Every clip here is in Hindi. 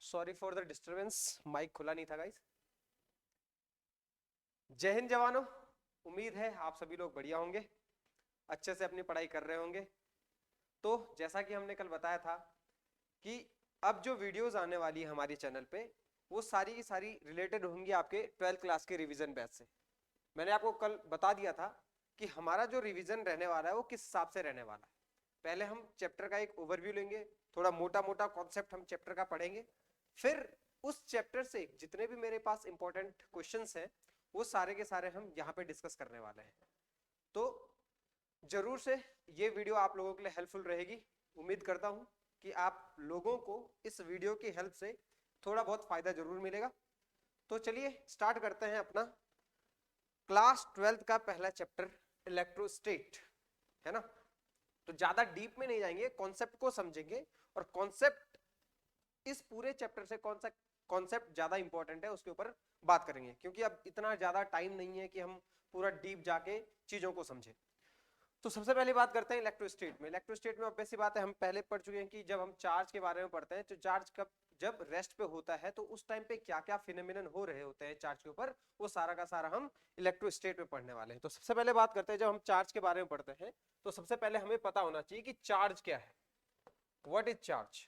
Sorry for the disturbance, mic खुला नहीं था गाइस। जय हिंद जवानों, उम्मीद है आप सभी लोग बढ़िया होंगे, अच्छे से अपनी पढ़ाई कर रहे होंगे। तो जैसा कि हमने कल बताया था कि अब जो वीडियोस आने वाली है हमारी चैनल पे वो सारी की सारी रिलेटेड होंगी आपके 12th क्लास के रिवीजन बैच से। मैंने आपको कल बता दिया था कि हमारा जो रिवीजन रहने वाला है वो किस हिसाब से रहने वाला है। पहले हम चैप्टर का एक ओवरव्यू लेंगे, थोड़ा मोटा मोटा कॉन्सेप्ट हम चैप्टर का पढ़ेंगे, फिर उस चैप्टर से जितने भी मेरे पास इंपॉर्टेंट क्वेश्चंस हैं वो सारे के सारे हम यहाँ पे डिस्कस करने वाले हैं। तो जरूर से ये वीडियो आप लोगों के लिए हेल्पफुल रहेगी। उम्मीद करता हूं कि आप लोगों को इस वीडियो की हेल्प से थोड़ा बहुत फायदा जरूर मिलेगा। तो चलिए स्टार्ट करते हैं अपना क्लास 12th का पहला चैप्टर इलेक्ट्रोस्टेट, है ना। तो ज्यादा डीप में नहीं जाएंगे, कॉन्सेप्ट को समझेंगे और कॉन्सेप्ट इस पूरे चैप्टर से कौन सा कॉन्सेप्ट ज्यादा इंपॉर्टेंट है उसके ऊपर बात करेंगे, क्योंकि अब इतना ज्यादा टाइम नहीं है कि हम पूरा डीप जाके चीजों को समझें। तो सबसे पहले बात करते हैं इलेक्ट्रोस्टेट में। इलेक्ट्रोस्टेट में ऑब्वियस सी बात है, हम पहले पढ़ चुके हैं कि जब हम चार्ज के बारे में पढ़ते हैं तो चार्ज कब जब रेस्ट पे होता है तो उस टाइम पे क्या क्या फिनोमिनन हो रहे होते हैं चार्ज के ऊपर, वो सारा का सारा हम इलेक्ट्रोस्टेट में पढ़ने वाले हैं। तो सबसे पहले बात करते हैं, जब हम चार्ज के बारे में पढ़ते हैं तो सबसे पहले हमें पता होना चाहिए कि चार्ज क्या है, व्हाट इज चार्ज,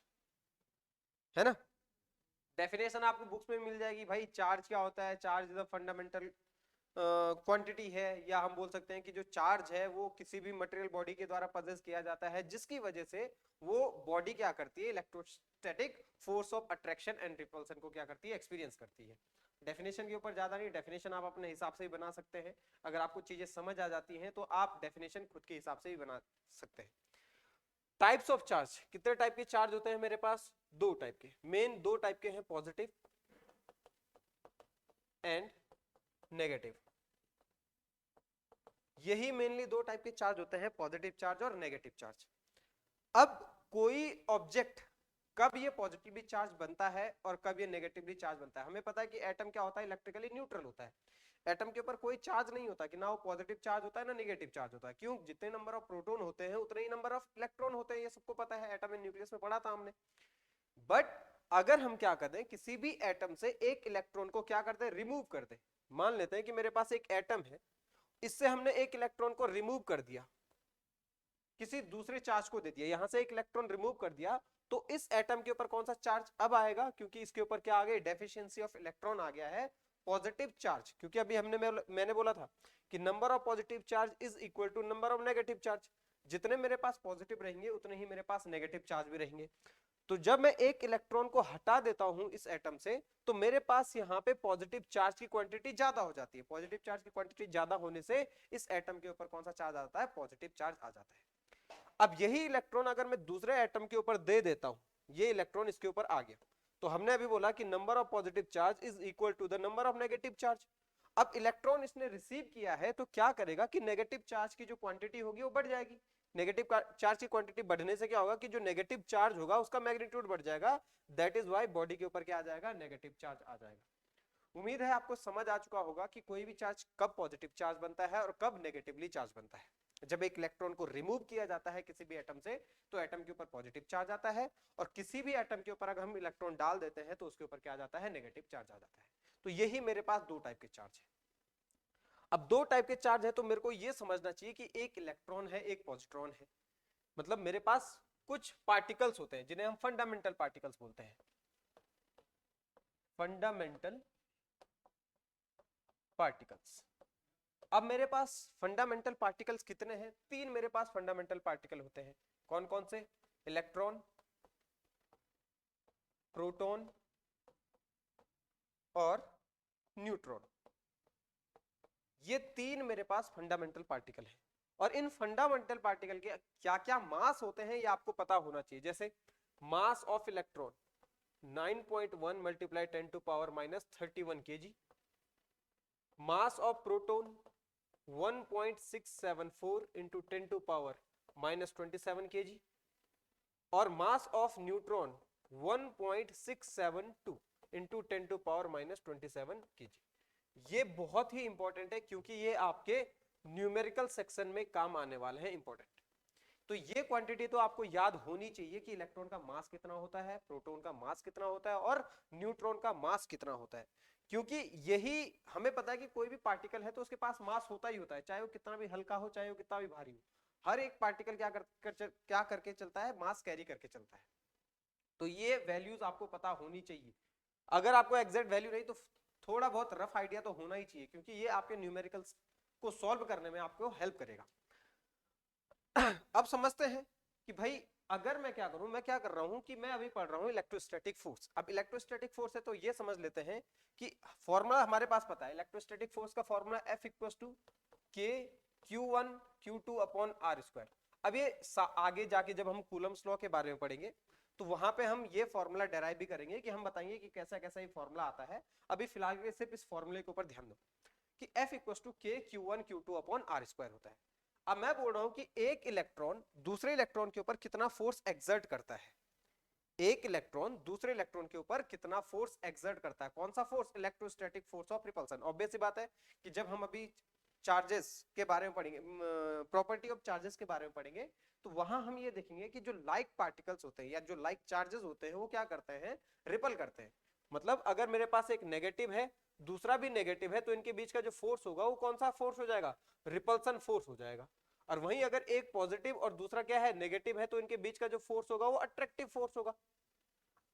है ना। डेफिनेशन आपको बुक्स में मिल जाएगी भाई, चार्ज क्या होता है। Charge is a fundamental quantity है, या हम बोल सकते हैं कि जो चार्ज है वो किसी भी मटेरियल बॉडी के द्वारा पजेस किया जाता है जिसकी वजह से वो बॉडी क्या करती है, electrostatic force of attraction and repulsion को क्या करती है, एक्सपीरियंस करती है। डेफिनेशन के ऊपर ज्यादा नहीं, डेफिनेशन आप अपने हिसाब से ही बना सकते हैं। अगर आपको चीजें समझ आ जाती हैं तो आप डेफिनेशन खुद के हिसाब से ही बना सकते हैं। टाइप्स ऑफ चार्ज, कितने टाइप के चार्ज होते हैं मेरे पास, दो टाइप के, मेन दो टाइप के हैं, पॉजिटिव एंड नेगेटिव। यही मेनली दो टाइप के चार्ज होते हैं, पॉजिटिव चार्ज और नेगेटिव चार्ज। अब कोई ऑब्जेक्ट कब ये पॉजिटिवली चार्ज बनता है और कब ये नेगेटिवली चार्ज बनता है, हमें पता है कि एटम क्या होता है, इलेक्ट्रिकली न्यूट्रल होता है। एटम के ऊपर कोई चार्ज नहीं होता कि ना वो पॉजिटिव चार्ज होता है ना नेगेटिव चार्ज होता है। क्यों, जितने नंबर ऑफ प्रोटॉन होते हैं उतने ही नंबर ऑफ इलेक्ट्रॉन होते हैं, ये सबको पता है, एटम एंड न्यूक्लियस में पढ़ा था हमने। बट अगर हम क्या करते हैं, किसी भी एटम से एक इलेक्ट्रॉन को क्या करते हैं, रिमूव कर दे। मान लेते हैं कि मेरे पास एक एटम है, इससे हमने एक इलेक्ट्रॉन को रिमूव कर दिया, किसी दूसरे चार्ज को दे दिया, यहां से एक इलेक्ट्रॉन रिमूव कर दिया, तो इस एटम के ऊपर कौन सा चार्ज अब आएगा, क्योंकि इसके ऊपर क्या आ गया, डेफिशिएंसी ऑफ इलेक्ट्रॉन आ गया है, पॉजिटिव चार्ज। क्योंकि अभी मैंने बोला था कि number of positive charge is equal to number of negative charge. जितने मेरे पास पॉजिटिव रहेंगे उतने ही मेरे पास नेगेटिव चार्ज भी रहेंगे। तो जब मैं एक इलेक्ट्रॉन को हटा देता हूं इस एटम से तो मेरे पास यहाँ पे पॉजिटिव चार्ज की क्वांटिटी ज्यादा हो जाती है। पॉजिटिव चार्ज की क्वांटिटी ज्यादा होने से इस एटम के ऊपर कौन सा चार्ज आता है, पॉजिटिव चार्ज आ जाता है। अब यही इलेक्ट्रॉन अगर मैं दूसरे एटम के ऊपर दे देता हूं, ये इलेक्ट्रॉन इसके ऊपर आ गया, तो हमने अभी बोला कि number of positive charge is equal to the number of negative charge. अब इलेक्ट्रॉन इसने रिसीव किया है तो क्या करेगा कि नेगेटिव चार्ज की जो क्वांटिटी होगी वो बढ़ जाएगी। नेगेटिव चार्ज की क्वांटिटी बढ़ने से क्या होगा कि जो नेगेटिव चार्ज होगा उसका मैग्नीट्यूड बढ़ जाएगा। दैट इज व्हाई बॉडी के ऊपर क्या आ जाएगा, नेगेटिव चार्ज आ जाएगा। उम्मीद है आपको समझ आ चुका होगा कि कोई भी चार्ज कब पॉजिटिव चार्ज बनता है और कब नेगेटिवली चार्ज बनता है। जब एक इलेक्ट्रॉन को रिमूव किया जाता है किसी भी एटम से तो एटम के ऊपर पॉजिटिव चार्ज आता है, और किसी भी एटम के ऊपर अगर हम इलेक्ट्रॉन डाल देते हैं तो उसके ऊपर क्या आ जाता है, नेगेटिव चार्ज आ जाता है। तो यही मेरे पास दो टाइप के चार्ज है। अब दो टाइप के चार्ज है तो मेरे को यह समझना चाहिए कि एक इलेक्ट्रॉन है एक पॉजिट्रॉन है। मतलब मेरे पास कुछ पार्टिकल्स होते हैं जिन्हें हम फंडामेंटल पार्टिकल्स बोलते हैं, फंडामेंटल पार्टिकल्स। अब मेरे पास फंडामेंटल पार्टिकल्स कितने हैं, तीन मेरे पास फंडामेंटल पार्टिकल होते हैं। कौन कौन से, इलेक्ट्रॉन, प्रोटॉन और न्यूट्रॉन। ये तीन मेरे पास फंडामेंटल पार्टिकल हैं। और इन फंडामेंटल पार्टिकल के क्या क्या मास होते हैं ये आपको पता होना चाहिए। जैसे mass of electron 9.1 multiply 10 to power minus 31 kg, mass of proton 1.674 into 10 to power minus 27 kg, और mass of neutron 1.672 into 10 to power minus 27 kg। ये बहुत ही इंपॉर्टेंट है क्योंकि ये आपके न्यूमेरिकल सेक्शन में काम आने वाले हैं, इंपॉर्टेंट। तो ये क्वांटिटी तो आपको याद होनी चाहिए कि इलेक्ट्रॉन का मास कितना होता है, प्रोटॉन का मास कितना होता है और न्यूट्रॉन का मास कितना होता है। क्योंकि यही हमें पता है कि कोई भी पार्टिकल है तो उसके पास मास होता ही होता है, चाहे वो कितना भी हल्का हो, चाहे वो कितना भी भारी हो। हर एक पार्टिकल क्या करके चलता है, मास कैरी करके चलता है। तो ये वैल्यूज आपको पता होनी चाहिए। अगर आपको एग्जैक्ट वैल्यू नहीं तो थोड़ा बहुत रफ आइडिया तो होना ही चाहिए, क्योंकि ये आपके न्यूमेरिकल्स को सॉल्व करने में आपको हेल्प करेगा। अब समझते हैं कि भाई अगर मैं क्या करूं, मैं क्या कर रहा हूं कि मैं अभी पढ़ रहा हूं इलेक्ट्रोस्टैटिक फोर्स। अब इलेक्ट्रोस्टैटिक फोर्स है तो ये समझ लेते हैं कि फॉर्मूला हमारे पास पता है, इलेक्ट्रोस्टैटिक फोर्स का formula F equals to K Q1 Q2 upon R square. अब ये आगे जाके जब हम कूलम्स लॉ के बारे में पढ़ेंगे तो वहां पे हम ये फॉर्मूला डेराइव भी करेंगे कि हम बताएंगे कि कैसा कैसा ये फॉर्मूला आता है। अभी फिलहाल के सिर्फ इस फॉर्मूले के ऊपर ध्यान दो कि F equals to K Q1 Q2 upon R square होता है। अब मैं बोल रहा हूं कि एक इलेक्ट्रॉन दूसरे इलेक्ट्रॉन के ऊपर कितना फोर्स एक्सर्ट करता है, एक इलेक्ट्रॉन दूसरे इलेक्ट्रॉन के ऊपर कितना फोर्स एक्सर्ट करता है। कौन सा force, electrostatic force of repulsion. Obvious सी बात है कि जब हम अभी चार्जेस के बारे में पढ़ेंगे, प्रॉपर्टी ऑफ चार्जेस के बारे में पढ़ेंगे, तो वहां हम ये देखेंगे कि जो लाइक पार्टिकल्स होते हैं या जो लाइक चार्जेस होते हैं वो क्या करते हैं, रिपल करते हैं। मतलब अगर मेरे पास एक नेगेटिव है, दूसरा भी नेगेटिव है, तो इनके बीच का जो फोर्स होगा वो कौन सा फोर्स हो जाएगा, रिपल्सन फोर्स हो जाएगा। और वहीं अगर एक पॉजिटिव और दूसरा क्या है, नेगेटिव है, तो इनके बीच का जो फोर्स होगा वो अट्रैक्टिव फोर्स होगा।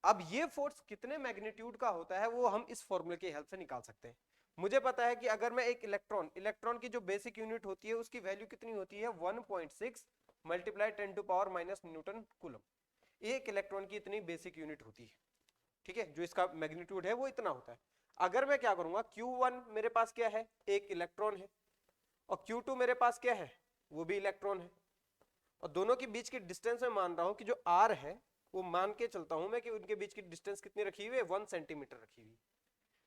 अब ये फोर्स कितने मैग्नीट्यूड का होता है वो हम इस फॉर्मूले की हेल्प से निकाल सकते हैं। मुझे पता है कि अगर मैं एक इलेक्ट्रॉन की जो बेसिक यूनिट होती है उसकी वैल्यू कितनी होती है, 1.6 multiply 10 to power minus newton coulomb. एक इलेक्ट्रॉन की इतनी बेसिक यूनिट होती है, ठीक है, जो इसका मैग्नीट्यूड है वो इतना होता है। अगर मैं क्या करूंगा, Q1 मेरे पास क्या है, एक इलेक्ट्रॉन है, और Q2 मेरे पास क्या है, वो भी इलेक्ट्रॉन है, और दोनों के बीच की डिस्टेंस में मान रहा हूं कि जो R है वो मान के चलता हूं मैं कि उनके बीच की डिस्टेंस कितनी रखी हुई है, 1 सेंटीमीटर रखी हुई।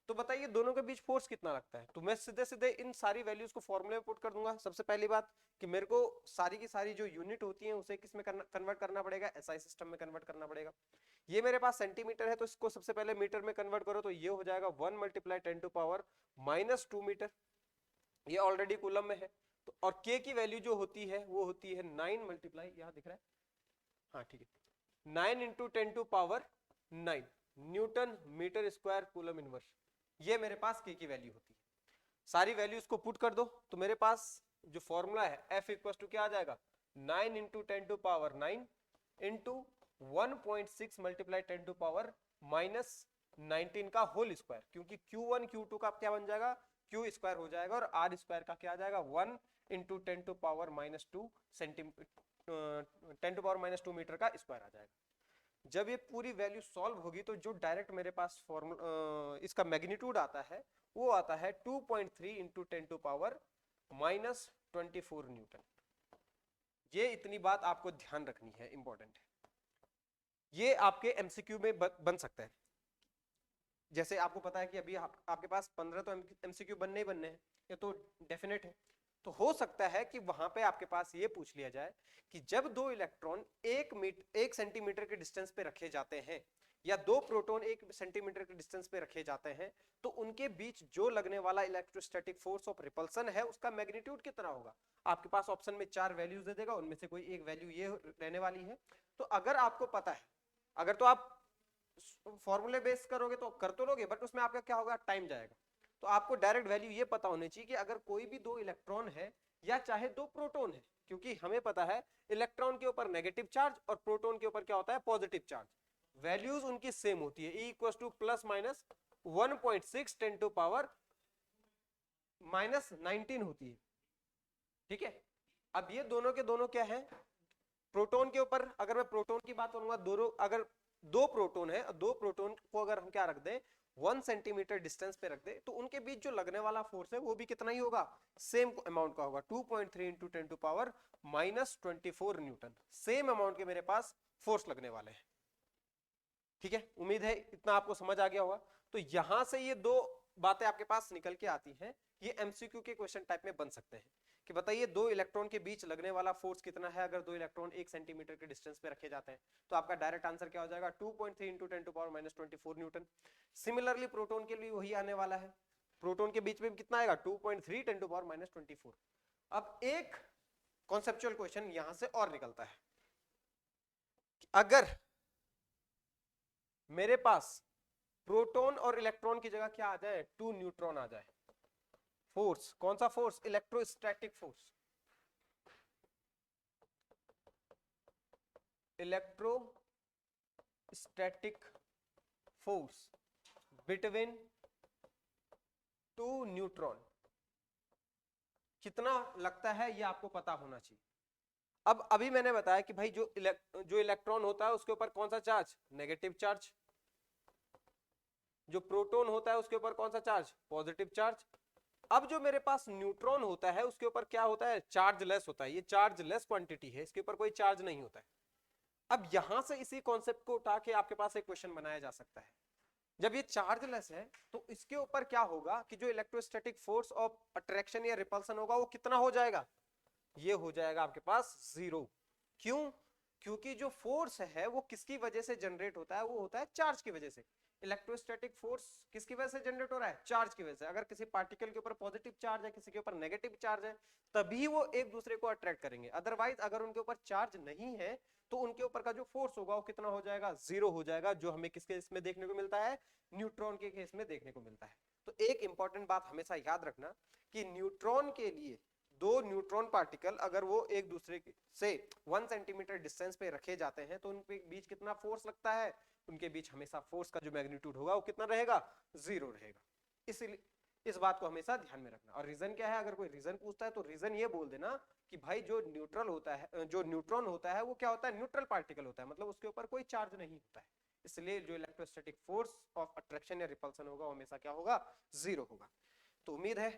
तो बताइए दोनों के बीच फोर्स कितना लगता है। तो मैं सीधे सीधे इन सारी वैल्यूज को फॉर्मूले में पुट कर दूंगा। सबसे पहली बात कि मेरे को सारी की सारी जो यूनिट होती है उसे किस में कन्वर्ट करना पड़ेगा, एसआई सिस्टम में कन्वर्ट करना पड़ेगा। ये मेरे पास सेंटीमीटर है तो इसको सबसे पहले मीटर में कन्वर्ट करो, तो ये हो जाएगा 1 multiply 10 to power minus 2 metre. ये ऑलरेडी कूलम में है। तो और के की वैल्यू जो होती है वो होती है 9 मल्टीप्लाई, यहां दिख रहा है, हाँ ठीक है, 9 into 10 to power 9 newton metre square coulomb inverse. ये मेरे पास के की वैल्यू होती है। सारी वैल्यूज को पुट कर दो तो मेरे पास जो फॉर्मूला है F इक्वल टू क्या आ जाएगा, 9 into 10 to power 9 into 1.6 multiply 10 to power minus 19 का होल स्क्वायर। क्योंकि Q1 Q2 का क्या बन जाएगा, Q स्क्वायर हो जाएगा, और R स्क्वायर का क्या आ जाएगा, 1 into 10 to power minus 2 centimetre, 10 to power minus 2 metre का स्क्वायर आ जाएगा। जब ये पूरी वैल्यू सॉल्व होगी तो जो डायरेक्ट मेरे पास फॉर्मूला इसका मैग्नीट्यूड आता है वो आता है 2.3 into 10 to power minus 24 newton. ये इतनी बात आपको ध्यान रखनी है, इंपॉर्टेंट है। ये आपके एमसीक्यू में बन सकता है। जैसे आपको पता है कि अभी आपके पास 15 तो एमसीक्यू बनने ही बनने हैं, ये तो डेफिनेट है। तो हो सकता है कि वहां पे आपके पास ये पूछ लिया जाए कि जब दो इलेक्ट्रॉन 1 सेंटीमीटर के डिस्टेंस पे रखे जाते हैं या दो प्रोटॉन 1 सेंटीमीटर के डिस्टेंस पे रखे जाते हैं तो उनके बीच जो लगने वाला इलेक्ट्रोस्टैटिक फोर्स ऑफ रिपल्सन है उसका मैग्नीट्यूड कितना होगा। आपके पास ऑप्शन में 4 वैल्यूज दे देगा, उनमें से कोई एक वैल्यू ये रहने वाली है। तो अगर आपको पता है, अगर तो आप फॉर्मूले बेस करोगे तो कर तो लोगे, बट उसमें आपका क्या होगा, टाइम जाएगा। तो आपको डायरेक्ट वैल्यू ये पता होनी चाहिए कि अगर कोई भी दो इलेक्ट्रॉन है या चाहे दो प्रोटॉन है, क्योंकि हमें पता है इलेक्ट्रॉन के ऊपर नेगेटिव चार्ज और प्रोटॉन के ऊपर क्या होता है, पॉजिटिव चार्ज, वैल्यूज उनकी सेम होती है, E equal to plus minus 1.6 10 to power minus 19 होती है, ठीक है। अब ये दोनों के दोनों क्या है, प्रोटॉन के ऊपर अगर मैं प्रोटॉन की बात करूंगा, दोनों अगर दो प्रोटॉन है, दो प्रोटॉन को अगर हम क्या रख दें, 1 सेंटीमीटर डिस्टेंस पे रख दे, तो उनके बीच जो लगने वाला फोर्स है वो भी कितना ही होगा, सेम अमाउंट का होगा, 2.3 into 10 to power minus 24 newton. Same amount के मेरे पास फोर्स लगने वाले हैं, ठीक है। उम्मीद है इतना आपको समझ आ गया होगा। तो यहां से ये दो बातें आपके पास निकल के आती हैं, ये एमसीक्यू के क्वेश्चन टाइप में बन सकते हैं कि बताइए दो इलेक्ट्रॉन के बीच लगने वाला फोर्स कितना है अगर दो इलेक्ट्रॉन 1 सेंटीमीटर के डिस्टेंस पे रखे जाते हैं। तो आपका डायरेक्ट आंसर क्या हो जाएगा, 2.3 into 10 to power minus 24 newton. Similarly proton के लिए वही आने वाला है, प्रोटॉन के बीच में कितना आएगा, 2.3 10 टू पावर माइनस 24। अब एक कॉन्सेप्चुअल क्वेश्चन यहां से और निकलता है कि अगर मेरे पास प्रोटॉन और इलेक्ट्रॉन की जगह क्या आ जाए, 2 न्यूट्रॉन आ जाए, फोर्स कौन सा force, electrostatic force, electrostatic force between 2 neutron, कितना लगता है ये आपको पता होना चाहिए। अब अभी मैंने बताया कि भाई जो इलेक्ट्रॉन होता है उसके ऊपर कौन सा चार्ज, नेगेटिव चार्ज, जो प्रोटॉन होता है उसके ऊपर कौन सा चार्ज, पॉजिटिव चार्ज। अब जो मेरे पास न्यूट्रॉन होता है उसके ऊपर क्या होता है, चार्ज लेस होता है, ये चार्ज लेस क्वांटिटी है, इसके ऊपर कोई चार्ज नहीं होता है। अब यहां से इसी कॉन्सेप्ट को उठा के आपके पास एक क्वेश्चन बनाया जा सकता है, जब ये चार्जलेस है तो इसके ऊपर क्या होगा कि जो इलेक्ट्रोस्टैटिक फोर्स ऑफ अट्रैक्शन या रिपल्सन होगा वो कितना हो जाएगा, ये हो जाएगा आपके पास 0। क्यों, क्योंकि जो फोर्स है वो किसकी वजह से जनरेट होता है, वो होता है चार्ज की वजह से। इलेक्ट्रोस्टैटिक फोर्स किसकी वजह से जनरेट हो रहा है, चार्ज की वजह से। अगर किसी पार्टिकल के ऊपर पॉजिटिव चार्ज है, किसी के ऊपर नेगेटिव चार्ज है, तभी वो एक दूसरे को अट्रैक्ट करेंगे। अदरवाइज अगर उनके ऊपर चार्ज नहीं है तो उनके ऊपर का जो फोर्स होगा वो कितना हो जाएगा, 0 हो जाएगा, जो हमें किसके केस में देखने को मिलता है, न्यूट्रॉन के केस में देखने को मिलता है। तो एक इंपॉर्टेंट बात हमेशा याद रखना कि न्यूट्रॉन के लिए दो न्यूट्रॉन पार्टिकल अगर वो एक दूसरे से 1 सेंटीमीटर डिस्टेंस पे रखे जाते हैं तो उनके बीच कितना फोर्स लगता है, उनके बीच हमेशा फोर्स का जो मैग्नीट्यूड होगा वो कितना रहेगा, 0 रहेगा। इसलिए इस बात को हमेशा ध्यान में रखना। और रीजन क्या है, अगर कोई रीजन पूछता है तो रीजन ये बोल देना कि भाई जो न्यूट्रल होता है, जो न्यूट्रॉन होता है वो क्या होता है, न्यूट्रल पार्टिकल होता है, मतलब उसके ऊपर कोई चार्ज नहीं होता है। इसलिए जो इलेक्ट्रोस्टैटिक फोर्स ऑफ अट्रैक्शन या रिपल्सन होगा वो हमेशा क्या होगा, 0 होगा। तो उम्मीद है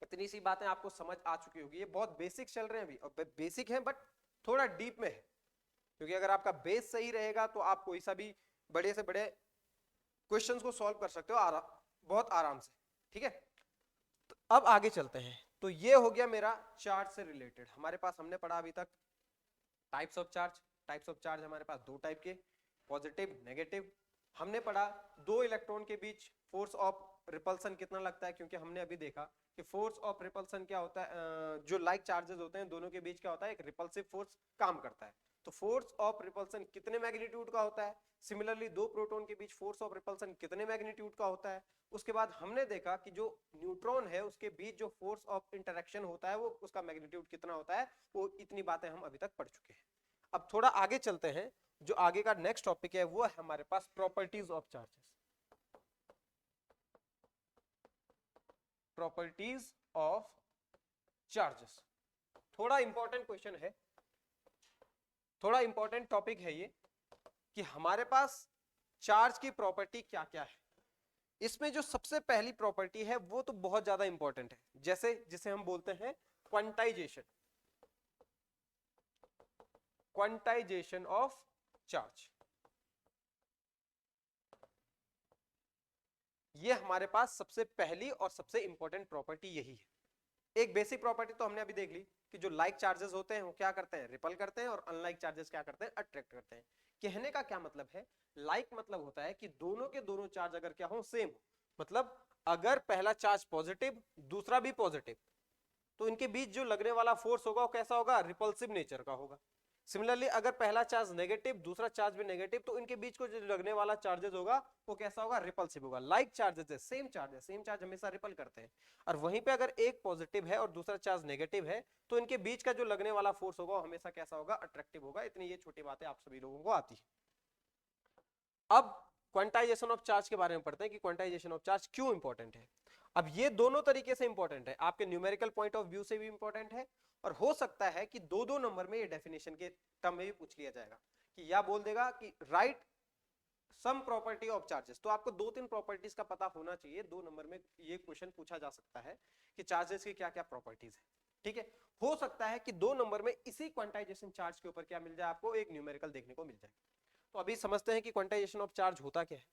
इतनी सी बातें आपको समझ आ चुकी होगी। ये बहुत बेसिक चल रहे हैं अभी, और बेसिक है बट थोड़ा डीप में है, क्योंकि अगर आपका बेस सही रहेगा तो आप कोई सा भी बड़े से बड़े क्वेश्चंस को सॉल्व कर सकते हो बहुत आराम से। ठीक है, तो अब आगे चलते हैं। तो ये हो गया मेरा चार्ज से रिलेटेड। हमारे पास हमने पढ़ा अभी तक types of charge. Types of charge हमारे पास दो टाइप के, पॉजिटिव नेगेटिव। हमने पढ़ा दो इलेक्ट्रॉन के बीच फोर्स ऑफ रिपल्सन कितना लगता है, क्योंकि हमने अभी देखा कि फोर्स ऑफ रिपल्सन क्या होता है, जो लाइक चार्जेस होते हैं दोनों के बीच क्या होता है, एक रिपल्सिव फोर्स काम करता है। तो फोर्स ऑफ रिपल्सन कितने मैग्नीट्यूड का होता है, सिमिलरली दो प्रोटॉन के बीच फोर्स ऑफ रिपल्सन कितने मैग्नीट्यूड का होता है। उसके बाद हमने देखा कि जो न्यूट्रॉन है उसके बीच जो फोर्स ऑफ इंटरेक्शन होता है वो उसका मैग्नीट्यूड कितना होता है, वो इतनी बातें हम अभी तक पढ़ चुके हैं। अब थोड़ा आगे चलते हैं, जो आगे का नेक्स्ट टॉपिक है वो है हमारे पास properties of charges. Properties of charges थोड़ा इंपॉर्टेंट क्वेश्चन है, थोड़ा इंपॉर्टेंट टॉपिक है ये, कि हमारे पास चार्ज की प्रॉपर्टी क्या क्या है। इसमें जो सबसे पहली प्रॉपर्टी है वो तो बहुत ज्यादा इंपॉर्टेंट है, जैसे जिसे हम बोलते हैं क्वांटाइजेशन, क्वांटाइजेशन ऑफ चार्ज। ये हमारे पास सबसे पहली और सबसे इंपॉर्टेंट प्रॉपर्टी यही है। एक बेसिक प्रॉपर्टी तो हमने अभी देख ली कि जो लाइक चार्जेस होते हैं वो क्या करते हैं, रिपल करते हैं, और अनलाइक चार्जेस क्या करते हैं, अट्रैक्ट करते हैं। कहने का क्या मतलब है, लाइक मतलब होता है कि दोनों के दोनों चार्ज अगर क्या हो, सेम हो, मतलब अगर पहला चार्ज पॉजिटिव दूसरा भी पॉजिटिव, तो इनके बीच जो लगने वाला फोर्स होगा वो कैसा होगा, रिपल्सिव नेचर का होगा। सिमिलरली अगर पहला चार्ज नेगेटिव दूसरा चार्ज भी नेगेटिव, तो इनके बीच को जो लगने वाला चार्जेस होगा वो कैसा होगा, रिपल्सिव होगा। लाइक चार्जेस है, सेम चार्ज है, सेम चार्ज हमेशा रिपल करते हैं। और वहीं पे अगर एक पॉजिटिव है और दूसरा चार्ज नेगेटिव है, तो इनके बीच का जो लगने वाला फोर्स होगा हमेशा कैसा होगा, अट्रैक्टिव होगा। इतनी ये छोटी बातें आप सभी लोगों को आती है। अब क्वांटाइजेशन ऑफ चार्ज के बारे में पढ़ते हैं कि क्वांटाइजेशन ऑफ चार्ज क्यों इंपॉर्टेंट है। अब ये दोनों तरीके से इंपॉर्टेंट है, आपके न्यूमेरिकल पॉइंट ऑफ व्यू से भी इंपॉर्टेंट है, और हो सकता है कि दो दो नंबर में ये डेफिनेशन के टर्म में भी पूछ लिया जाएगा, कि या बोल देगा कि right sum property of charges. तो आपको दो तीन प्रॉपर्टीज का पता होना चाहिए, दो नंबर में ये क्वेश्चन पूछा जा सकता है कि चार्जेस की क्या क्या प्रॉपर्टीज है। ठीक है, हो सकता है कि दो नंबर में इसी क्वांटाइजेशन चार्ज के ऊपर क्या मिल जाए, आपको एक न्यूमेरिकल देखने को मिल जाए। तो अभी समझते हैं कि क्वांटाइजेशन ऑफ चार्ज होता क्या है।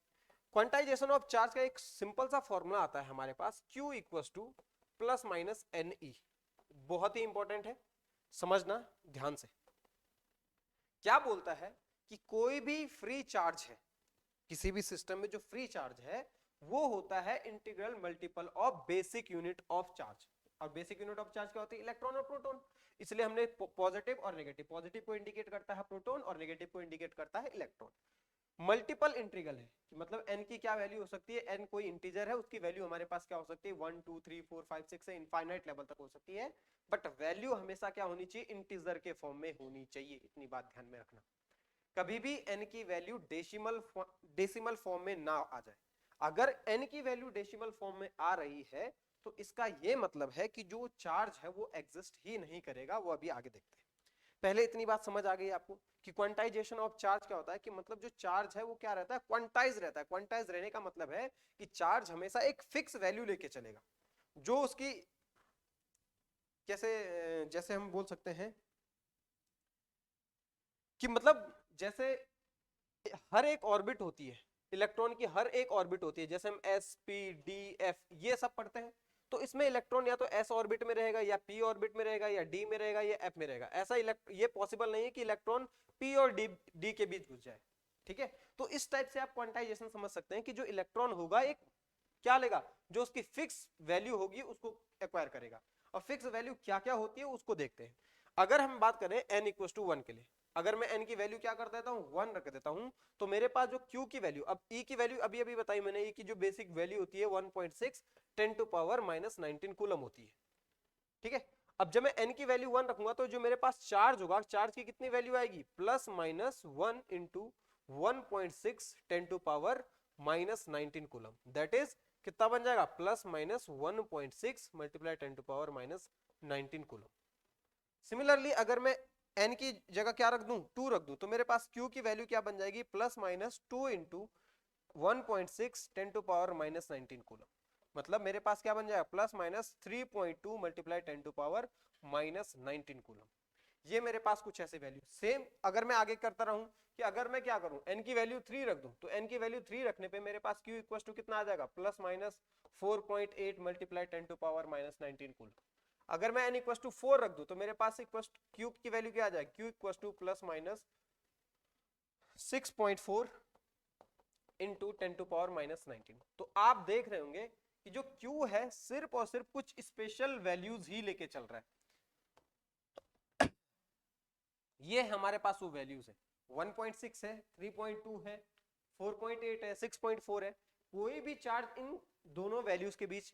क्वांटाइजेशन ऑफ चार्ज का एक सिंपल सा फॉर्मूला आता है हमारे पास, Q equals to plus minus NE। बहुत ही इंपॉर्टेंट है, समझना ध्यान से। क्या बोलता है कि कोई भी फ्री चार्ज है, किसी भी सिस्टम में जो फ्री चार्ज है वो होता है integral multiple of basic unit of charge. और बेसिक यूनिट ऑफ चार्ज क्या होती है? इलेक्ट्रॉन और प्रोटॉन। इसलिए हमने पॉजिटिव और नेगेटिव, पॉजिटिव को इंडिकेट करता है प्रोटॉन और नेगेटिव को इंडिकेट करता है इलेक्ट्रॉन। मल्टीपल इंटीग्रल है, मतलब n की क्या वैल्यू हो सकती है? n कोई इंटीजर है, उसकी वैल्यू हमारे पास क्या हो सकती है? 1 2 3 4 5 6 से इनफाइनाइट लेवल तक हो सकती है, बट वैल्यू हमेशा क्या होनी चाहिए? इंटीजर के फॉर्म में होनी चाहिए। इतनी बात ध्यान में रखना, कभी भी n की वैल्यू डेसिमल फॉर्म में ना आ जाए। अगर n की वैल्यू डेसिमल फॉर्म में आ रही है तो इसका यह मतलब है कि जो चार्ज है वो एग्जिस्ट ही नहीं करेगा। वो अभी आगे देखते हैं। पहले इतनी बात समझ आ गई आपको कि क्वांटाइजेशन ऑफ चार्ज क्या होता है? कि मतलब जो चार्ज है वो क्या रहता है? क्वांटाइज रहता है। क्वांटाइज रहने का मतलब है कि चार्ज हमेशा एक फिक्स वैल्यू लेके चलेगा, जो उसकी कैसे, जैसे हम बोल सकते हैं कि मतलब जैसे हर एक ऑर्बिट होती है, इलेक्ट्रॉन की हर एक ऑर्बिट होती है, जैसे हम एस पी डी एफ ये सब पढ़ते हैं, तो इसमें इलेक्ट्रॉन या तो एस ऑर्बिट में रहेगा या पी ऑर्बिट में रहेगा या डी में रहेगा या एफ में रहेगा। ऐसा ये पॉसिबल नहीं है कि इलेक्ट्रॉन पी और डी के बीच घुस जाए। ठीक है, तो इस टाइप से आप क्वांटाइजेशन समझ सकते हैं कि जो इलेक्ट्रॉन होगा एक क्या लेगा, जो उसकी फिक्स वैल्यू होगी उसको एक्वायर करेगा। और फिक्स वैल्यू क्या क्या होती है उसको देखते हैं। अगर हम बात करें n इक्वल टू 1 के लिए, अगर मैं n की वैल्यू क्या कर देता हूं? 1 रख देता हूं, तो मेरे पास जो q की वैल्यू, अब e की वैल्यू अभी अभी बताई मैंने, e की जो बेसिक वैल्यू होती है 1.6 10 टू पावर -19 कूलम होती है। ठीक है, अब जब मैं n की वैल्यू 1 रखूंगा तो जो मेरे पास चार्ज होगा, चार्ज की कितनी वैल्यू आएगी? +-1 into 1.6 10 to power -19 coulomb. That is कितना बन जाएगा? +-1.6 multiply 10 to power -19 coulomb. Similarly अगर मैं n की जगह क्या रख दूं? 2 रख दूं, तो मेरे पास q की वैल्यू क्या बन जाएगी? +-2 इंटू 1.6 10 टू पावर -19 कूलम। मतलब मेरे पास क्या बन जाएगा? +-3.2 मल्टीप्लाई 10 टू पावर -19 कूलम। ये मेरे पास कुछ ऐसे वैल्यू। सेम अगर मैं आगे करता रहूं कि अगर मैं क्या करूं, n की वैल्यू 3 रख दूं, तो n की वैल्यू 3 रखने पे मेरे पास q इक्वल टू कितना आ जाएगा? +-4.8 मल्टीप्लाई 10 टू पावर -19 कूलम। अगर मैं n इक्वल टू 4 रख दूं तो मेरे पास इक्वल q की वैल्यू क्या आ जाएगी? q equal to +-6.4 into 10 to power -19। तो आप देख रहे होंगे कि जो Q है सिर्फ और सिर्फ कुछ स्पेशल वैल्यूज ही लेके चल रहा है। ये हमारे पास वो वैल्यूज है, 1.6 है, 3.2 है, 4.8 है, 6.4 है। कोई भी चार्ज इन दोनों वैल्यूज के बीच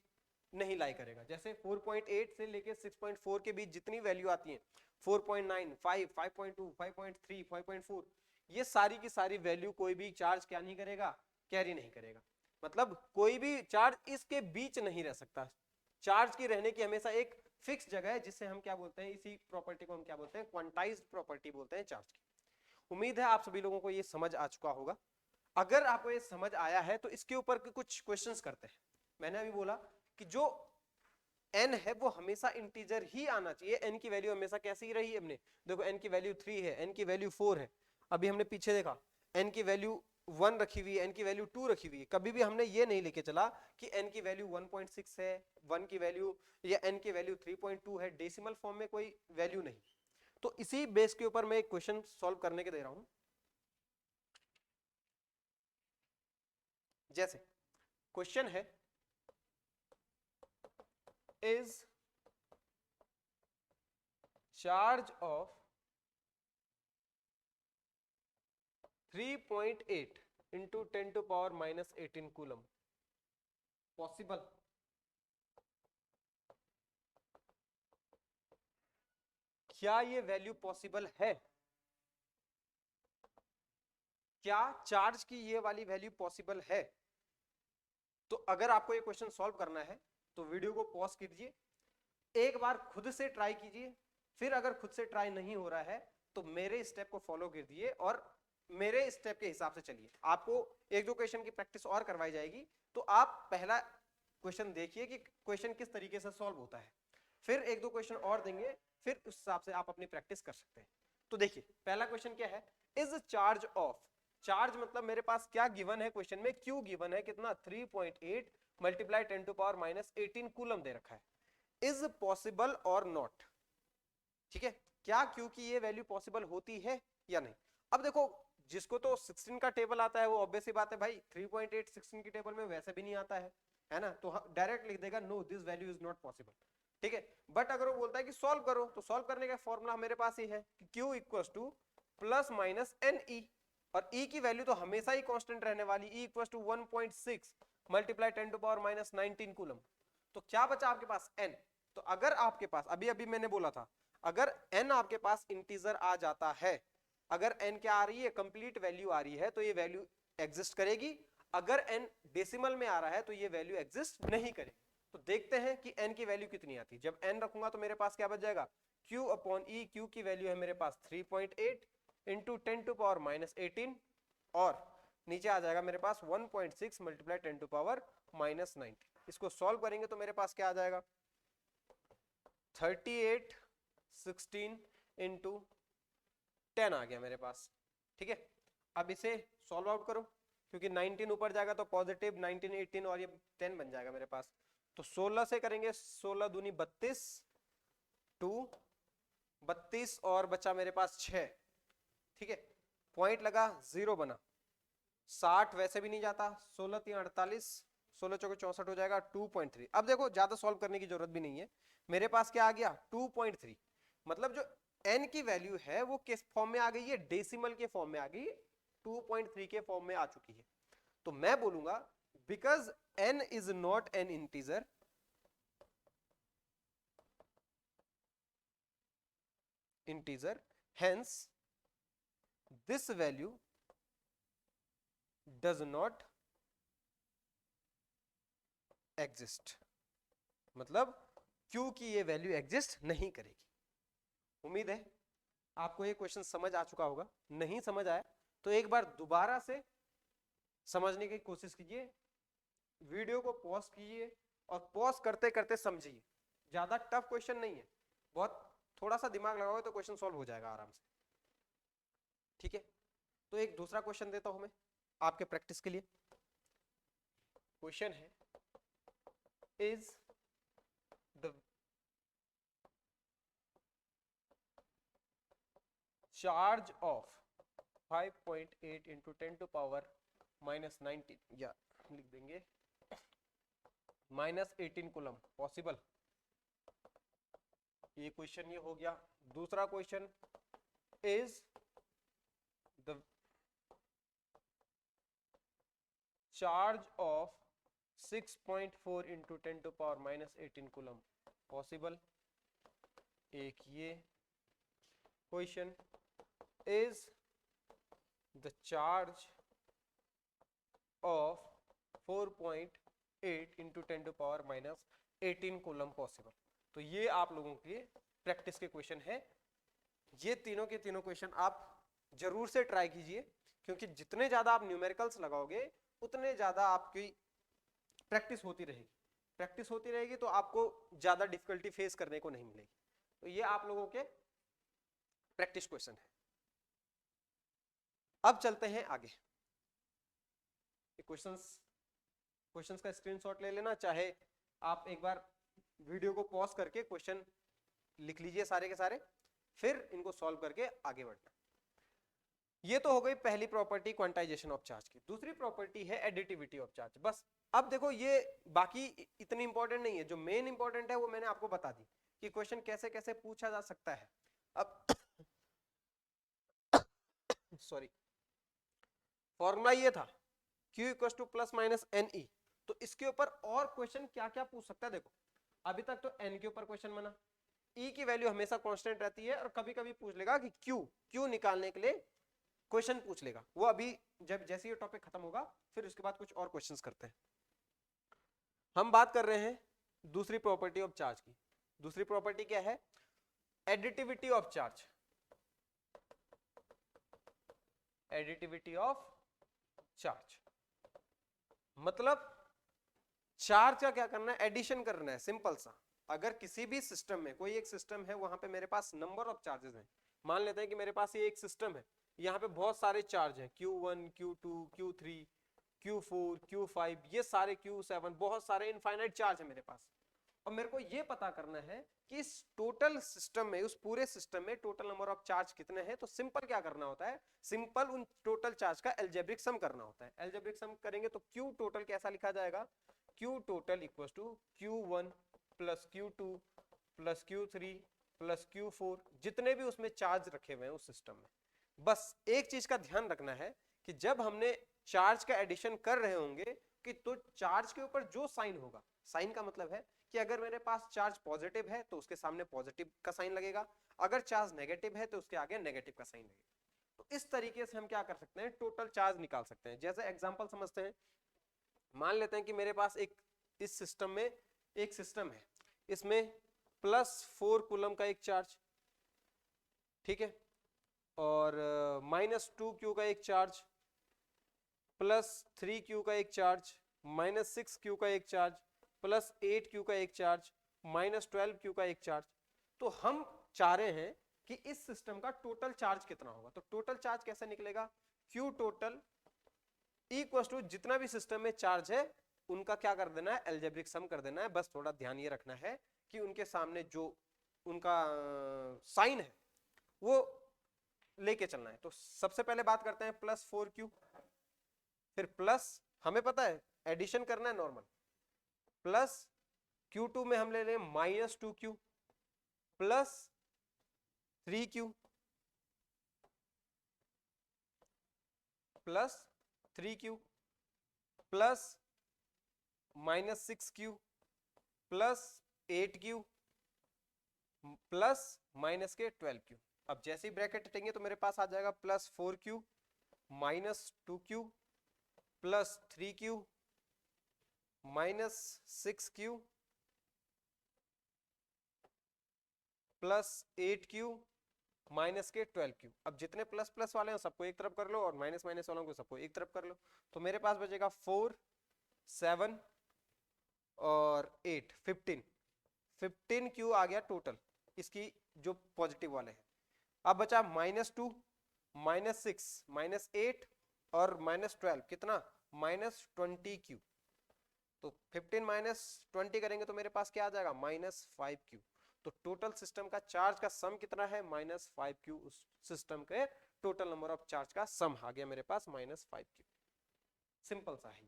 नहीं लाई करेगा। जैसे 4.8 से लेके 6.4 के बीच जितनी वैल्यू आती है, 4.9, 5, 5.2, 5.3, 5.4, ये सारी की सारी वैल्यू कोई भी चार्ज क्या नहीं करेगा? कैरी नहीं करेगा। मतलब कोई भी चार्ज इसके बीच नहीं रह सकता। चार्ज की रहने की हमेशा एक फिक्स जगह है, जिससे हम क्या बोलते हैं? इसी प्रॉपर्टी को हम क्या बोलते हैं? क्वांटाइज्ड प्रॉपर्टी बोलते हैं चार्ज की। उम्मीद है आप सभी लोगों को ये समझ आ चुका होगा। अगर आपको ये समझ आया है तो इसके ऊपर कुछ क्वेश्चंस करते हैं। मैंने अभी बोला कि जो n है वो हमेशा इंटीजर ही आना चाहिए। n की वैल्यू हमेशा कैसी ही रही है? हमने देखो n की वैल्यू 3 है, n की वैल्यू 4 है। अभी हमने पीछे देखा n की वैल्यू 1 रखी हुई है, n की वैल्यू 2 रखी हुई है। कभी भी हमने ये नहीं लेके चला कि n की वैल्यू 1.6 है, 1 की वैल्यू या n की वैल्यू 3.2 है। डेसिमल फॉर्म में कोई वैल्यू नहीं। तो इसी बेस के ऊपर मैं एक क्वेश्चन सॉल्व करने के दे रहा हूं। जैसे क्वेश्चन है, is charge of 3.8 into 10 to power -18 coulomb possible? क्या ये वैल्यू पॉसिबल है? क्या चार्ज की ये वाली वैल्यू पॉसिबल है? तो अगर आपको ये क्वेश्चन सॉल्व करना है तो वीडियो को पॉज कीजिए, एक बार खुद से ट्राई कीजिए, फिर अगर खुद से ट्राई नहीं हो रहा है तो मेरे स्टेप को फॉलो कर दिए और मेरे स्टेप के हिसाब से चलिए। आपको एक दो क्वेश्चन की प्रैक्टिस और करवाई जाएगी, तो आप पहला क्वेश्चन देखिए कि क्वेश्चन किस तरीके से सॉल्व होता है, फिर एक दो क्वेश्चन और देंगे, फिर उस हिसाब से आप अपनी प्रैक्टिस कर सकते हैं। तो देखिए पहला क्वेश्चन क्या है? इज चार्ज ऑफ, चार्ज मतलब मेरे पास क्या गिवन है क्वेश्चन में? क्यू गिवन है, कितना? 3.8 मल्टीप्लाई 10 टू पावर -18 कूलम दे रखा है। इज पॉसिबल और नॉट? ठीक है, क्या क्यू की ये वैल्यू पॉसिबल होती है या नहीं? अब देखो, जिसको तो 16 का टेबल आता है वो ऑब्वियस सी बात है भाई, 3.8 16 की टेबल में वैसे भी नहीं आता है ना, तो डायरेक्ट लिख देगा no this value is not possible. ठीक है। बट अगर वो बोलता है कि सॉल्व करो, तो सॉल्व करने का फॉर्मूला मेरे पास ही है कि Q equal to plus minus N E, और E की वैल्यू तो हमेशा ही कांस्टेंट रहने वाली, E equal to 1.6 multiply 10 to power minus 19 coulomb. तो क्या बचा आपके पास n। तो अगर आपके पास अभी अभी मैंने बोला था, अगर n आपके पास इंटीजर आ जाता है, अगर n क्या आ रही है, कंप्लीट वैल्यू आ रही है, तो ये वैल्यू एग्जिस्ट करेगी। अगर n डेसिमल में आ रहा है तो ये वैल्यू एग्जिस्ट नहीं करेगी। तो देखते हैं कि n की वैल्यू कितनी आती है। जब n रखूंगा तो मेरे पास क्या बच जाएगा, Q अपॉन E, Q की वैल्यू है मेरे पास 3.8 इंटू 10 टू पावर माइनस 18, और नीचे आ जाएगा मेरे पास 1.6 मल्टीप्लाई 10 टू पावर माइनस 19। इसको सॉल्व करेंगे तो मेरे पास क्या आ जाएगा, 38 16 इंटू 10 आ गया मेरे पास। ठीक है, अब इसे सॉल्व आउट करो, क्योंकि 19 ऊपर जाएगा तो पॉजिटिव 19 18 और ये 10 बन जाएगा मेरे पास। तो 16 से करेंगे, 16 दूनी 32, 2 32 और बचा मेरे पास 6। ठीक है, पॉइंट लगा, जीरो बना, 60 वैसे भी नहीं जाता, 16 3 48, 16 चौके 64 हो जाएगा 2.3। अब देखो ज्यादा सॉल्व करने की जरूरत भी नहीं है, मेरे पास क्या आ गया 2.3। मतलब जो n की वैल्यू है वो किस फॉर्म में आ गई है, डेसिमल के फॉर्म में आ गई, 2.3 के फॉर्म में आ चुकी है। तो मैं बोलूंगा because n is not an integer, hence this value does not exist। मतलब Q की ये वैल्यू एग्जिस्ट नहीं करेगी। उम्मीद है आपको ये क्वेश्चन समझ आ चुका होगा। नहीं समझ आया तो एक बार दोबारा से समझने की कोशिश कीजिए, वीडियो को पॉज कीजिए और पॉज करते करते समझिए। ज्यादा टफ क्वेश्चन नहीं है, बहुत थोड़ा सा दिमाग लगाओगे तो क्वेश्चन सॉल्व हो जाएगा आराम से। ठीक है, तो एक दूसरा क्वेश्चन देता हूं मैं आपके प्रैक्टिस के लिए। क्वेश्चन है, is the charge of 5.8 into 10 to power minus 19, या लिख देंगे माइनस 18 कूलम पॉसिबल। ये क्वेश्चन ये हो गया। दूसरा question, is the charge of 6.4 into 10 to power minus 18 coulomb possible. एक ये question, is the charge of 4.8 into 10 to power minus 18 coulomb possible. तो ये आप लोगों के प्रैक्टिस के क्वेश्चन है। ये तीनों के तीनों क्वेश्चन आप जरूर से ट्राई कीजिए, क्योंकि जितने ज्यादा आप न्यूमेरिकल्स लगाओगे उतने ज्यादा आपकी प्रैक्टिस होती रहेगी। प्रैक्टिस होती रहेगी तो आपको ज्यादा डिफिकल्टी फेस करने को नहीं मिलेगी। तो ये आप लोगों के प्रैक्टिस क्वेश्चन है। अब चलते हैं आगे। क्वेश्चंस का स्क्रीनशॉट ले लेना, चाहे आप एक बार वीडियो को पॉज करके क्वेश्चन लिख लीजिए सारे के सारे, फिर इनको सॉल्व करके आगे बढ़ना। ये तो हो गई पहली प्रॉपर्टी क्वांटाइजेशन ऑफ चार्ज की। दूसरी प्रॉपर्टी है एडिटिविटी ऑफ चार्ज। बस अब देखो ये बाकी इतनी इंपॉर्टेंट नहीं है, जो मेन इंपॉर्टेंट है वो मैंने आपको बता दी कि क्वेश्चन कैसे कैसे पूछा जा सकता है। अब सॉरी, फॉर्मूला ये था Q equal to plus minus N E. तो इसके ऊपर और क्वेश्चन क्या क्या पूछ सकता है, देखो अभी तक तो n के ऊपर क्वेश्चन बना, E की वैल्यू हमेशा कांस्टेंट रहती है, और कभी कभी पूछ लेगा कि Q निकालने के लिए क्वेश्चन पूछ लेगा। वो अभी जब जैसे ये टॉपिक खत्म होगा फिर उसके बाद कुछ और क्वेश्चंस करते हैं। हम बात कर रहे हैं दूसरी प्रॉपर्टी ऑफ चार्ज की। दूसरी प्रॉपर्टी क्या है, additivity of charge. Additivity of charge मतलब चार्ज का क्या करना है, एडिशन करना है, सिंपल सा। अगर किसी भी सिस्टम में, कोई एक सिस्टम है, वहां पे मेरे पास नंबर ऑफ चार्जेस हैं। मान लेते हैं कि मेरे पास ये एक सिस्टम है, यहाँ पे बहुत सारे चार्ज हैं, Q1 Q2 Q3 Q4 Q5, ये सारे Q7, बहुत सारे इनफाइनाइट चार्ज है मेरे पास। और मेरे को ये पता करना है कि इस टोटल सिस्टम में, उस पूरे सिस्टम में टोटल नंबर ऑफ चार्ज कितने हैं। तो सिंपल क्या करना होता है, सिंपल उन टोटल चार्ज का एल्जेब्रिक सम करना होता है। एल्जेब्रिक सम करेंगे तो Q टोटल कैसा लिखा जाएगा, Q total equal to Q1 plus Q2 plus Q3 plus Q4, जितने भी उसमें चार्ज रखे हुए हैं उस सिस्टम में। बस एक चीज का ध्यान रखना है कि जब हमने चार्ज का एडिशन कर रहे होंगे कि तो चार्ज के ऊपर जो साइन होगा, साइन का मतलब है कि अगर मेरे पास चार्ज पॉजिटिव है तो उसके सामने पॉजिटिव का साइन लगेगा, अगर चार्ज नेगेटिव है तो उसके आगे नेगेटिव का साइन लगेगा। तो इस तरीके से हम क्या कर सकते हैं, टोटल चार्ज निकाल सकते हैं। जैसे एग्जांपल समझते हैं, मान लेते हैं कि मेरे पास एक इस सिस्टम में एक सिस्टम है, इसमें +4 कूलम का एक चार्ज, ठीक है, और -2Q का एक चार्ज, +3Q का एक चार्ज, -6Q का एक चार्ज, +8Q का एक चार्ज, -12Q का एक चार्ज। तो हम चाह रहे हैं कि इस सिस्टम का टोटल चार्ज कितना होगा। तो टोटल चार्ज कैसे निकलेगा, Q टोटल इक्वल टू जितना भी सिस्टम में चार्ज है उनका क्या कर देना है, अलजेब्रिक सम कर देना है। बस थोड़ा ध्यान ये रखना है कि उनके सामने जो उनका साइन है वो लेके चलना है। तो सबसे पहले बात करते हैं +4Q, फिर प्लस, हमें पता है एडिशन करना है नॉर्मल, प्लस Q2 में हम ले रहे हैं -2Q plus 3Q plus 3Q plus -6Q plus 8Q plus minus के 12Q। अब जैसे ही ब्रैकेट हटेंगे तो मेरे पास आ जाएगा +4Q -2Q plus 3Q -6Q plus 8Q minus के 12Q। अब जितने प्लस प्लस वाले हैं सबको एक तरफ कर लो और माइनस माइनस वालों को सबको एक तरफ कर लो। तो मेरे पास बचेगा 4 7 और 8 15Q आ गया टोटल इसकी जो पॉजिटिव वाले हैं। अब बचा -2 -6 -8 और -12, कितना -20Q। तो 15 -20 करेंगे तो मेरे पास क्या आ जाएगा, -5Q। तो टोटल सिस्टम का चार्ज का सम कितना है, -5Q। उस सिस्टम के टोटल नंबर ऑफ चार्ज का सम आ गया मेरे पास -5Q। सिंपल सा है,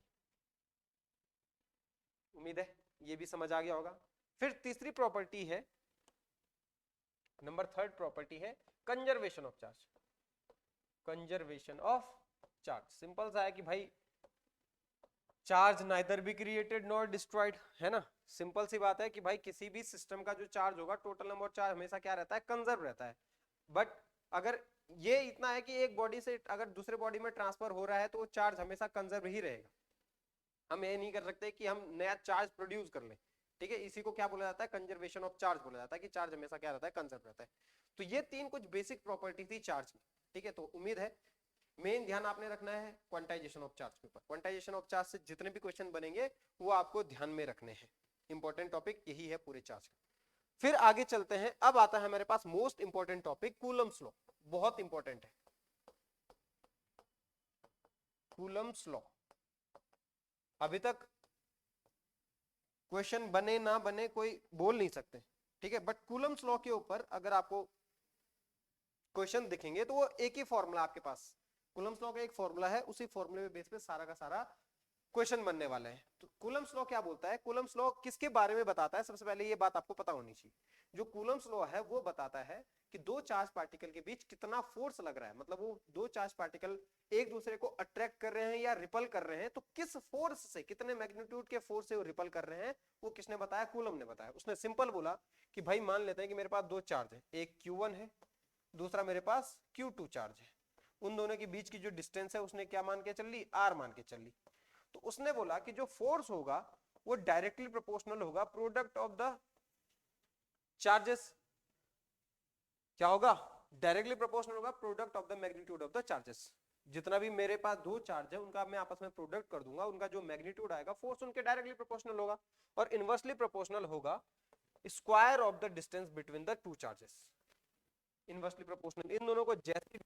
उम्मीद है ये भी समझ आ गया होगा। फिर तीसरी प्रॉपर्टी है, नंबर 3rd प्रॉपर्टी है conservation of charge. Conservation of charge simple सा है कि भाई charge neither be created nor destroyed, है ना। सिंपल सी बात है कि भाई किसी भी सिस्टम का जो चार्ज होगा, टोटल नंबर ऑफ चार्ज हमेशा क्या रहता है, कंजर्व रहता है। बट अगर ये इतना है कि एक बॉडी से अगर दूसरे बॉडी में ट्रांसफर हो रहा है तो वो चार्ज हमेशा कंजर्व ही रहेगा। हम ये नहीं कर सकते कि हम नया चार्ज प्रोड्यूस कर लें, ठीक है। इसी को क्या बोला जाता है, कंजर्वेशन ऑफ चार्ज बोला जाता है, कि चार्ज हमेशा क्या रहता है, कंजर्व रहता है। तो ये तीन कुछ बेसिक प्रॉपर्टी थी चार्ज की, ठीक है। तो उम्मीद है मेन ध्यान आपने रखना है क्वांटाइजेशन ऑफ चार्ज के ऊपर। क्वांटाइजेशन ऑफ चार्ज से जितने भी क्वेश्चन बनेंगे वो आपको ध्यान में रखने हैं। इंपॉर्टेंट टॉपिक यही है पूरे चार्ज का। फिर आगे चलते हैं, अब आता है हमारे पास most important topic Coulomb's law. बहुत इंपॉर्टेंट है कूलम्स लॉ। अभी तक क्वेश्चन बने ना बने कोई बोल नहीं सकते, ठीक है। बट कूलम्स लॉ के ऊपर अगर आपको क्वेश्चन दिखेंगे तो वो एक ही फॉर्मूला आपके पास, कूलम्स लॉ का एक फॉर्मूला है, उसी फॉर्मूले पे बेस पे सारा का सारा क्वेश्चन बनने वाले हैं। तो कूलम्स लॉ क्या बोलता है, कूलम्स लॉ किसके बारे में बताता है, सबसे पहले ये बात आपको पता होनी चाहिए। जो कूलम्स लॉ है वो बताता है कि दो चार्ज पार्टिकल के बीच कितना फोर्स लग रहा है, मतलब वो दो चार्ज पार्टिकल एक दूसरे को अट्रैक्ट कर रहे हैं या रिपल कर रहे हैं, तो किस फोर्स से, कितने मैग्नीट्यूड के फोर्स से वो रिपल कर रहे हैं, वो किसने बताया, कूलम ने बताया। उसने सिंपल बोला कि भाई मान लेते हैं कि मेरे पास दो चार्ज है, एक Q1 है, दूसरा मेरे पास Q2 चार्ज है। उन दोनों के बीच की जो डिस्टेंस है उसने क्या मान के चल ली, R मान के चल ली। तो उसने बोला कि जो फोर्स होगा वो डायरेक्टली प्रोपोर्शनल होगा प्रोडक्ट ऑफ द चार्जेस। क्या होगा, डायरेक्टली प्रोपोर्शनल होगा product of the magnitude of the charges. जितना भी मेरे पास दो चार्ज है उनका मैं आपस में प्रोडक्ट कर दूंगा, उनका जो मैग्नीट्यूड आएगा फोर्स उनके डायरेक्टली प्रोपोर्शनल होगा, और इनवर्सली प्रोपोर्शनल होगा square of the distance between the two charges. Inversely proportional, इन दोनों को जैसे